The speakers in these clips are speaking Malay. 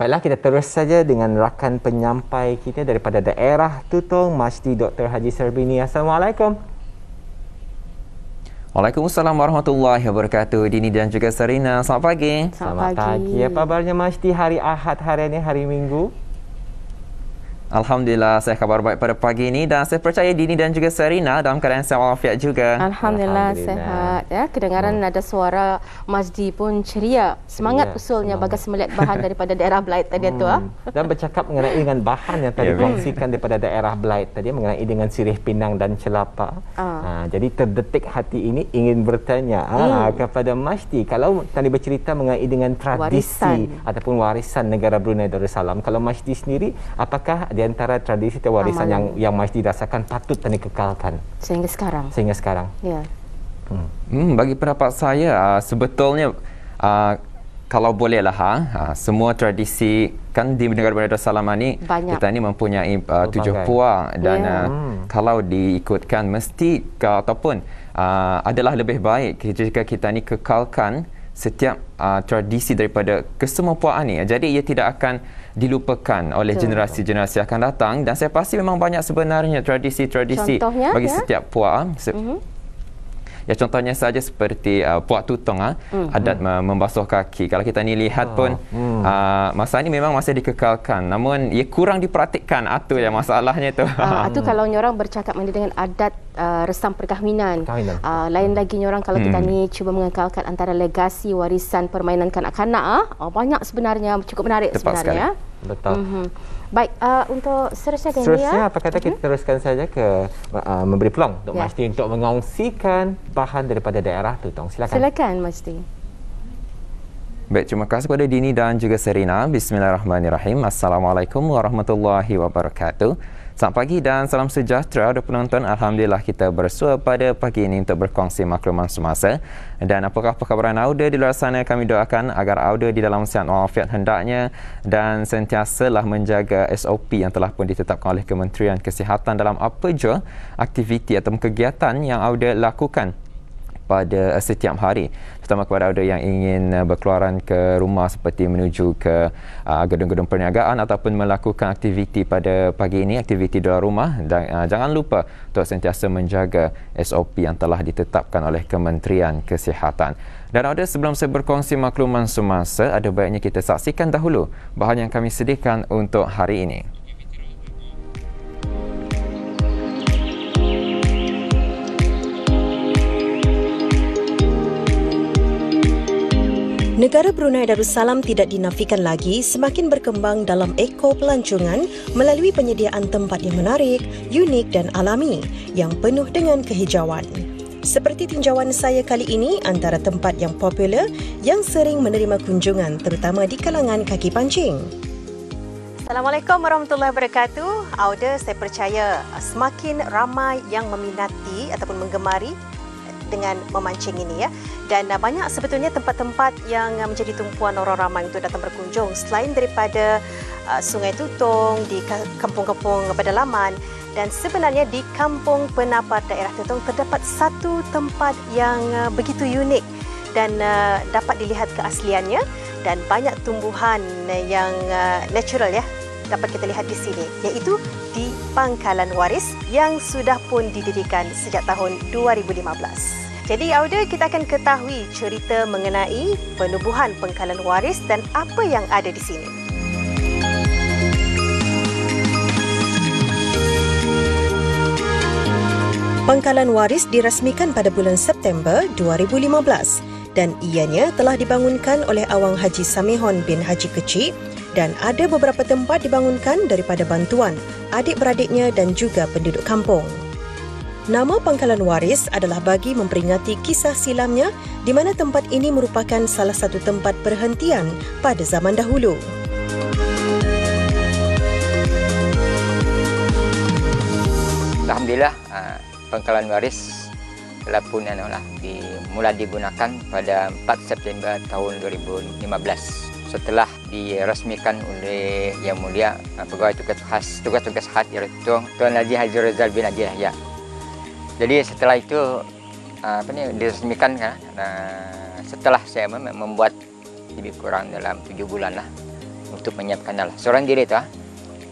Baiklah, kita terus saja dengan rakan penyampai kita daripada daerah Tutong, Masjid Dr. Haji Sarbini. Assalamualaikum. Waalaikumsalam warahmatullahi wabarakatuh. Dini dan juga Sarina, selamat pagi. Selamat pagi. Apa kabarnya Masjid hari Ahad hari ini, hari Minggu? Alhamdulillah, saya kabar baik pada pagi ini dan saya percaya Dini dan juga Sarina dalam keadaan sihat walafiat juga. Alhamdulillah sihat. Ya, kedengaran ada suara Masdi pun ceria. Semangat usulnya bagas melihat bahan daripada daerah Belait tadi tu. Dan bercakap mengenai dengan bahan yang tadi kongsikan daripada daerah Belait tadi mengenai dengan sirih pinang dan celapa. Jadi terdetik hati ini ingin bertanya kepada Masdi, kalau tadi bercerita mengenai dengan tradisi ataupun warisan negara Brunei Darussalam, kalau Masdi sendiri apakah di antara tradisi atau warisan yang Masdi rasakan patut dan dikekalkan sehingga sekarang? Ya. Bagi pendapat saya, sebetulnya kalau bolehlah semua tradisi kan di negara Brunei Darussalam ni kita ni mempunyai 7 puak dan kalau diikutkan mesti ataupun adalah lebih baik jika kita ni kekalkan setiap tradisi daripada kesemua puak ni. Jadi ia tidak akan dilupakan oleh generasi-generasi akan datang, dan saya pasti memang banyak sebenarnya tradisi-tradisi bagi setiap puak. Ya, contohnya saja seperti puak Tutong adat membasuh kaki. Kalau kita ni lihat pun masa ni memang masih dikekalkan, namun ia kurang dipraktikkan. Itu yang masalahnya tu. Itu kalau orang bercakap dengan adat resam perkahwinan. Lain lagi orang kalau kita ni cuba mengekalkan antara legasi warisan permainan kanak-kanak. Banyak sebenarnya, cukup menarik sebenarnya. Betul. Baik, untuk seterusnya apa kata kita teruskan saja ke memberi peluang untuk Masdi untuk mengongsikan bahan daripada daerah Tutong. Silakan Masdi. Baik, terima kasih kepada Dini dan juga Serina. Bismillahirrahmanirrahim. Assalamualaikum warahmatullahi wabarakatuh. Selamat pagi dan salam sejahtera untuk penonton. Alhamdulillah kita bersua pada pagi ini untuk berkongsi makluman semasa. Dan apakah perkabaran Auda di luar sana, kami doakan agar Auda di dalam sihat walafiat hendaknya dan sentiasalah menjaga SOP yang telah pun ditetapkan oleh Kementerian Kesihatan dalam apa jua aktiviti atau kegiatan yang Auda lakukan pada setiap hari, terutama kepada Auda yang ingin berkeluaran ke rumah seperti menuju ke gedung-gedung perniagaan ataupun melakukan aktiviti pada pagi ini, aktiviti di luar rumah. Dan jangan lupa untuk sentiasa menjaga SOP yang telah ditetapkan oleh Kementerian Kesihatan. Dan Auda, sebelum saya berkongsi makluman semasa, ada baiknya kita saksikan dahulu bahan yang kami sediakan untuk hari ini. Negara Brunei Darussalam tidak dinafikan lagi semakin berkembang dalam ekopelancongan melalui penyediaan tempat yang menarik, unik dan alami yang penuh dengan kehijauan. Seperti tinjauan saya kali ini, antara tempat yang popular yang sering menerima kunjungan terutama di kalangan kaki pancing. Assalamualaikum warahmatullahi wabarakatuh. Auda, saya percaya semakin ramai yang meminati ataupun menggemari dengan memancing ini, ya. Dan banyak sebetulnya tempat-tempat yang menjadi tumpuan orang ramai untuk datang berkunjung selain daripada Sungai Tutong, di kampung-kampung pedalaman, dan sebenarnya di Kampung Penapar daerah Tutong terdapat satu tempat yang begitu unik dan dapat dilihat keasliannya, dan banyak tumbuhan yang natural, ya, dapat kita lihat di sini, iaitu di Pangkalan Waris yang sudah pun didirikan sejak tahun 2015. Jadi Auda, kita akan ketahui cerita mengenai penubuhan Pangkalan Waris dan apa yang ada di sini. Pangkalan Waris dirasmikan pada bulan September 2015 dan ianya telah dibangunkan oleh Awang Haji Samihon bin Haji Kecik, dan ada beberapa tempat dibangunkan daripada bantuan adik-beradiknya dan juga penduduk kampung. Nama Pangkalan Waris adalah bagi memperingati kisah silamnya di mana tempat ini merupakan salah satu tempat perhentian pada zaman dahulu. Alhamdulillah, Pangkalan Waris telah pun mula digunakan pada 4 September tahun 2015 setelah dirasmikan oleh Yang Mulia Pegawai Tugas Khas Tutong Tuan Haji Haji Razal bin Haji Yahya. Jadi setelah itu diresmikan kan, setelah saya membuat lebih kurang dalam 7 bulan lah untuk menyiapkan lah. Seorang diri tu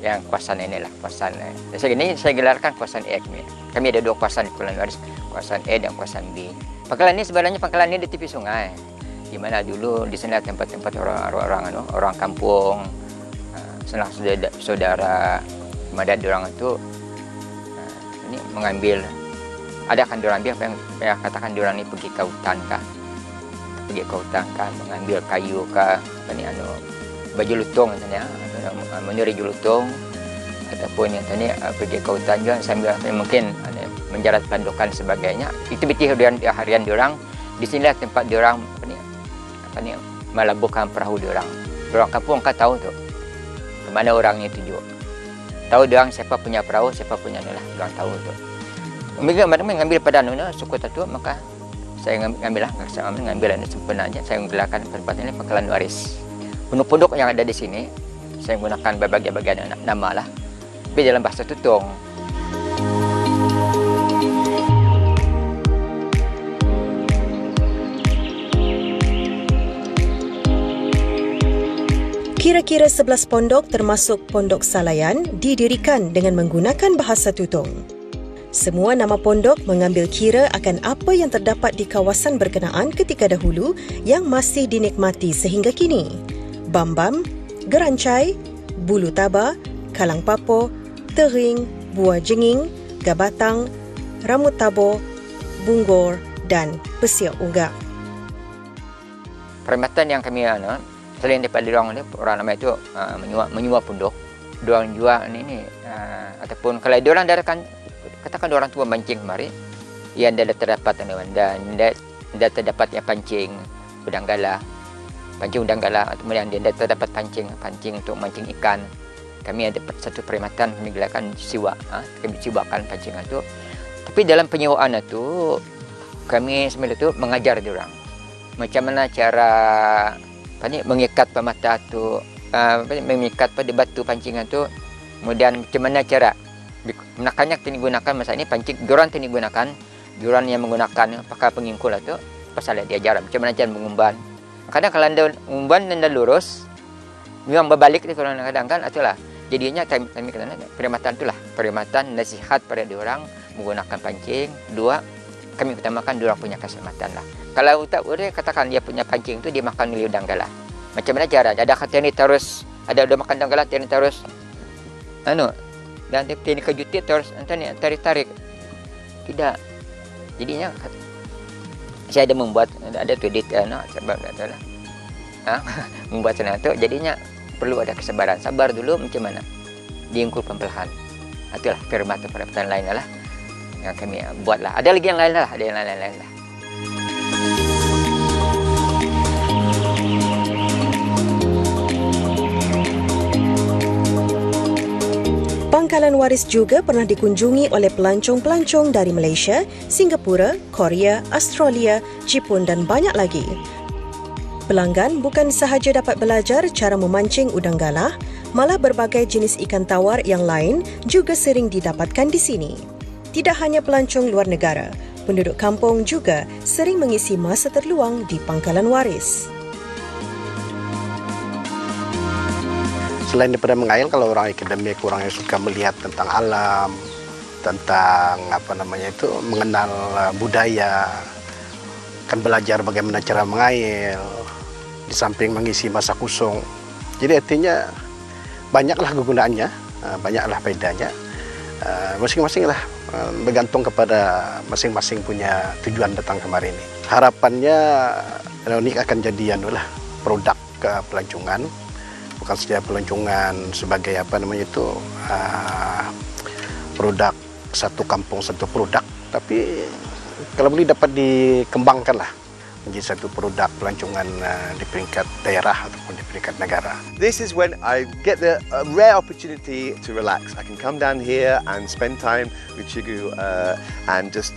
yang kawasan inilah, kawasan saya gelarkan kawasan A kami. Kami ada 2 kawasan Pangkalan Waris, kawasan A dan kawasan B. Pangkalan ini sebenarnya pangkalan ini di tepi sungai, di mana dulu di sana tempat-tempat orang kampung, sanak saudara madat orang itu ini mengambil, ada kan orang biar yang katakan orang ini pergi ke hutan kah, mengambil kayu kah, baju lutung misalnya, menyuri julutung, ataupun yang tadi pergi ke hutan juga sambil mungkin menjarat pandukan sebagainya. Itu betul harian diorang. Di sinilah tempat diorang melabuhkan perahu diorang. Orang kampung kan tahu tu kemana orang ini tuju. Tahu diorang siapa punya perahu, siapa punya ni lah. Diorang tahu tu. Mereka mengambil pada suku tu, maka saya ngambil sempurna aja. Saya menggelarkan tempat ini Pangkalan Waris. Penduduk yang ada di sini saya menggunakan berbagai nama lah. Tapi dalam bahasa Tutong. Kira-kira 11 pondok termasuk Pondok Salayan didirikan dengan menggunakan bahasa Tutong. Semua nama pondok mengambil kira akan apa yang terdapat di kawasan berkenaan ketika dahulu yang masih dinikmati sehingga kini. Bambam, Gerancai, Bulu Taba, Kalang Papo, Tering, Buah Jenging, Gabatang, Ramut Tabo, Bunggor dan Pesiak Ugak. Perkhidmatan yang kami selain daripada orang ramai itu menyua pondok, diorang jual ini ataupun kalau diorang katakan diorang tua mancing kemari, yang dah terdapat dan dah terdapat yang pancing udang galah, kemudian dia dah terdapat pancing untuk mancing ikan. Kami ada satu perkhidmatan kami gelarkan siwa, kami siwakan pancingan itu. Tapi dalam penyewaan itu kami semula itu mengajar diorang macam mana cara mengikat pemata tu, mengikat pada batu pancingan tu, kemudian macam mana cara menakannya digunakan masa ini pancing diorang digunakan, diorang yang menggunakan pakai pengingkul tu pasal dia ajar macam mana cara mengumban. Kadang kalau anda umban anda lurus, memang berbalik tu kadang-kadang kan, itulah jadinya kami kata perkhidmatan itulah perkhidmatan nasihat pada diorang menggunakan pancing. 2, kami utamakan diorang punya keselamatan lah. Kalau tak boleh katakan dia punya pancing tu dia makan oleh udang galah. Macam mana cara? Ada kata ni terus ada udah makan udang galah dia terus dan dia kejutit terus nanti tarik. Tidak. Jadinya saya ada membuat ada tu sebab itulah. Membuat sana tu jadinya perlu ada kesabaran. Sabar dulu macam mana? Diingkul perlahan. Itulah perkhidmatan lain lah yang kami buatlah. Ada lagi yang lain lah, Pangkalan Waris juga pernah dikunjungi oleh pelancong-pelancong dari Malaysia, Singapura, Korea, Australia, Jepun dan banyak lagi. Pelanggan bukan sahaja dapat belajar cara memancing udang galah, malah berbagai jenis ikan tawar yang lain juga sering didapatkan di sini. Tidak hanya pelancong luar negara, penduduk kampung juga sering mengisi masa terluang di Pangkalan Waris. Selain daripada mengail, kalau orang akademik, orang yang suka melihat tentang alam, tentang mengenal budaya, kan belajar bagaimana cara mengail, di samping mengisi masa kosong. Jadi artinya banyaklah kegunaannya, banyaklah faedahnya. Masing-masing lah bergantung kepada masing-masing punya tujuan datang kemari ini. Harapannya ini akan jadi produk pelancongan, bukan saja pelancongan sebagai produk satu kampung satu produk, tapi kalau boleh dapat dikembangkan lah menjadi satu produk pelancongan di peringkat daerah ataupun di peringkat negara. This is when I get the rare opportunity to relax. I can come down here and spend time with Chigu and just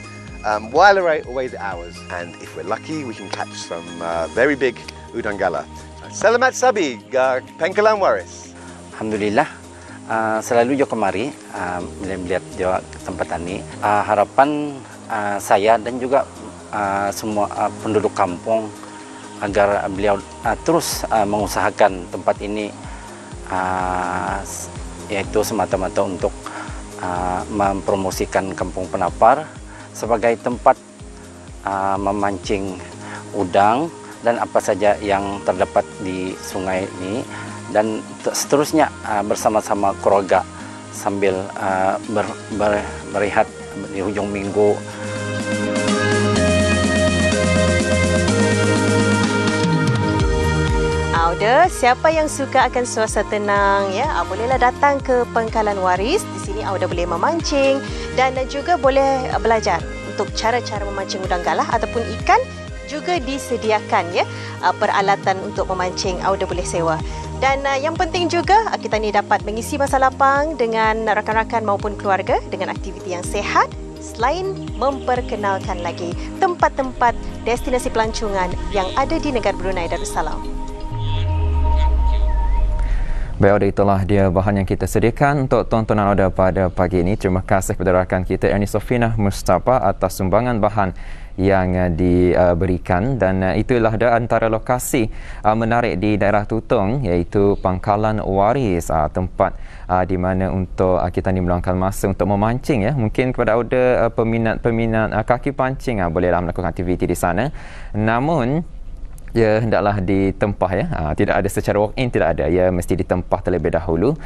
while away the hours. And if we're lucky, we can catch some very big udang galah. Selamat Sabi, Pangkalan Waris. Alhamdulillah, selalu jo kemari melihat tempat ini. Harapan saya dan juga semua penduduk kampung agar beliau terus mengusahakan tempat ini yaitu semata-mata untuk mempromosikan Kampung Penapar sebagai tempat memancing udang dan apa saja yang terdapat di sungai ini, dan seterusnya bersama-sama keluarga sambil berehat di hujung minggu. Auda, siapa yang suka akan suasana tenang ya, bolehlah datang ke Pangkalan Waris. Di sini Auda boleh memancing dan juga boleh belajar untuk cara-cara memancing udang galah ataupun ikan. Juga disediakan ya peralatan untuk memancing, Auda boleh sewa. Dan yang penting juga kita ni dapat mengisi masa lapang dengan rakan-rakan maupun keluarga dengan aktiviti yang sihat, selain memperkenalkan lagi tempat-tempat destinasi pelancongan yang ada di negara Brunei Darussalam. Baik, itulah dia bahan yang kita sediakan untuk tontonan Auda pada pagi ini. Terima kasih kepada rakan kita Ernie Sofinah Mustafa atas sumbangan bahan yang diberikan, dan itulah antara lokasi menarik di daerah Tutong, iaitu Pangkalan Waris, tempat di mana untuk kita ni meluangkan masa untuk memancing ya. Mungkin kepada Auda peminat kaki pancing bolehlah melakukan aktiviti di sana, namun ya hendaklah ditempah ya. Tidak ada secara walk-in, tidak ada. Ya mesti ditempah terlebih dahulu.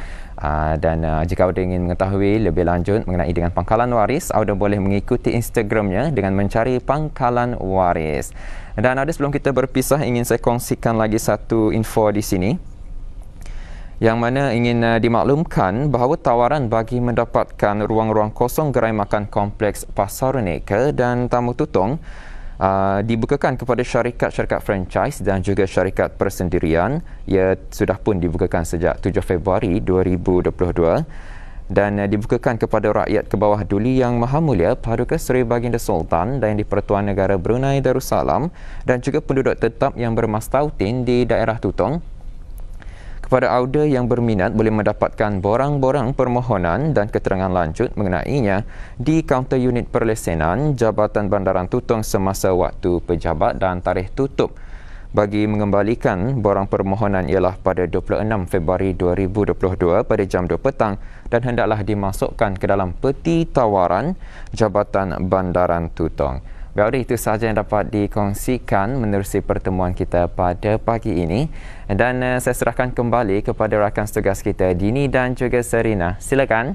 Dan jika Auda ingin mengetahui lebih lanjut mengenai dengan Pangkalan Waris, Auda boleh mengikuti Instagramnya dengan mencari Pangkalan Waris. Dan ada, sebelum kita berpisah, ingin saya kongsikan lagi satu info di sini, yang mana ingin dimaklumkan bahawa tawaran bagi mendapatkan ruang-ruang kosong gerai makan kompleks Pasar Neka dan Tamu Tutong dibukakan kepada syarikat-syarikat franchise dan juga syarikat persendirian. Ia sudah pun dibukakan sejak 7 Februari 2022 dan dibukakan kepada rakyat ke bawah Duli Yang Maha Mulia Paduka Seri Baginda Sultan dan di-Pertuan Negara Brunei Darussalam dan juga penduduk tetap yang bermastautin di daerah Tutong. Kepada Auda yang berminat boleh mendapatkan borang-borang permohonan dan keterangan lanjut mengenainya di kaunter unit perlesenan Jabatan Bandaran Tutong semasa waktu pejabat, dan tarikh tutup bagi mengembalikan borang permohonan ialah pada 26 Februari 2022 pada jam 2 petang dan hendaklah dimasukkan ke dalam peti tawaran Jabatan Bandaran Tutong. Baik, itu sahaja yang dapat dikongsikan menerusi pertemuan kita pada pagi ini, dan saya serahkan kembali kepada rakan setugas kita Dini dan juga Serina. Silakan.